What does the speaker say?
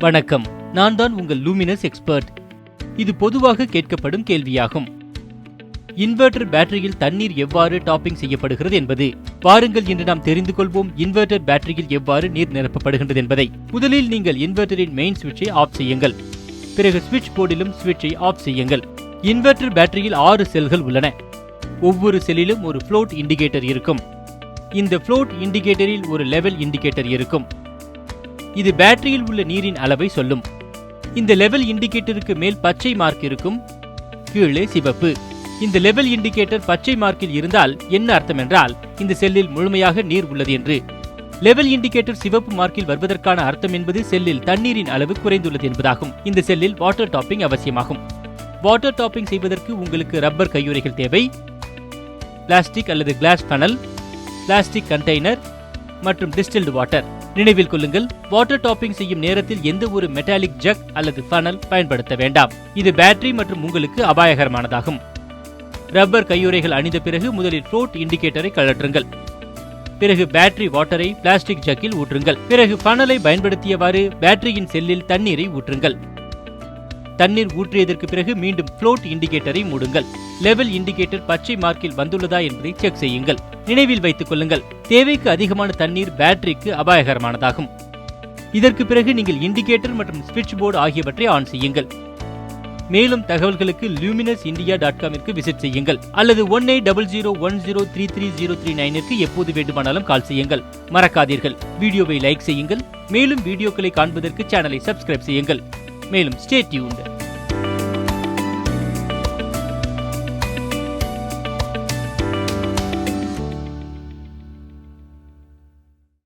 வணக்கம், நான் தான் உங்கள் லூமினஸ் எக்ஸ்பர்ட். இது பொதுவாக கேட்கப்படும் கேள்வியாகும். இன்வெர்டர் பேட்டரியில் தண்ணீர் எவ்வாறு டாப்பிங் செய்யப்படுகிறது என்பது. பாருங்கள், இன்று நாம் தெரிந்து கொள்வோம் இன்வெர்டர் பேட்டரியில் எவ்வாறு நீர் நிரப்பப்படுகின்றது என்பதை. முதலில் நீங்கள் இன்வெர்டரின் மெயின் சுவிட்சை ஆஃப் செய்யுங்கள். பிறகு சுவிட்ச் போர்டிலும் சுவிட்சை ஆஃப் செய்யுங்கள். இன்வெர்டர் பேட்டரியில் 6 செல்கள் உள்ளன. ஒவ்வொரு செல்லிலும் ஒரு ஃப்ளோட் இண்டிகேட்டர் இருக்கும். இந்த ஃப்ளோட் இண்டிகேட்டரில் ஒரு லெவல் இண்டிகேட்டர் இருக்கும். இது பேட்டரியில் உள்ள நீரின் அளவை சொல்லும். இந்த லெவல் இண்டிகேட்டருக்கு மேல் பச்சை மார்க் இருக்கும், கீழே சிவப்பு. இந்த லெவல் இண்டிகேட்டர் பச்சை மார்க்கில் இருந்தால் என்ன அர்த்தம் என்றால் இந்த செல்லில் முழுமையாக நீர் உள்ளது என்று. லெவல் இண்டிகேட்டர் சிவப்பு மார்க்கில் வருவதற்கான அர்த்தம் என்பது செல்லில் தண்ணீரின் அளவு குறைந்துள்ளது என்பதாகும். இந்த செல்லில் வாட்டர் டாப்பிங் அவசியமாகும். வாட்டர் டாப்பிங் செய்வதற்கு உங்களுக்கு ரப்பர் கையுறைகள் தேவை, பிளாஸ்டிக் அல்லது கிளாஸ் ஃபனல், பிளாஸ்டிக் கண்டெய்னர் மற்றும் டிஸ்டில்டு வாட்டர். நினைவில் கொள்ளுங்கள், வாட்டர் டாப்பிங் செய்யும் நேரத்தில் எந்த ஒரு மெட்டாலிக் ஜக் அல்லது ஃபனல் பயன்படுத்த வேண்டாம். இது பேட்டரி மற்றும் உங்களுக்கு அபாயகரமானதாகும். ரப்பர் கையுறைகள் அணிந்த பிறகு முதலில் ஃப்ளோட் இண்டிகேட்டரை கழற்றுங்கள். பிறகு பேட்டரி வாட்டரை பிளாஸ்டிக் ஜக்கில் ஊற்றுங்கள். பிறகு ஃபனலை பயன்படுத்தியவாறு பேட்டரியின் செல்லில் தண்ணீரை ஊற்றுங்கள். தண்ணீர் ஊற்றியதற்கு பிறகு மீண்டும் ஃப்ளோட் இண்டிகேட்டரை மூடுங்கள். லெவல் இண்டிகேட்டர் பச்சை மார்க்கில் வந்துள்ளதா என்பதை செக் செய்யுங்கள். நினைவில் வைத்துக் கொள்ளுங்கள், தேவைக்கு அதிகமான தண்ணீர் பேட்டரிக்கு அபாயகரமானதாகும். இதற்கு பிறகு நீங்கள் இண்டிகேட்டர் மற்றும் சுவிட்ச் போர்டு ஆகியவற்றை ஆன் செய்யுங்கள். மேலும் தகவல்களுக்கு luminousindia.com விசிட் செய்யுங்கள் அல்லது 180010330339 எப்போது வேண்டுமானாலும் கால் செய்யுங்கள். மறக்காதீர்கள், வீடியோவை லைக் செய்யுங்கள். மேலும் வீடியோக்களை காண்பதற்கு சேனலை சப்ஸ்கிரைப் செய்யுங்கள். மேலும் ஸ்டே டியூன்ட்.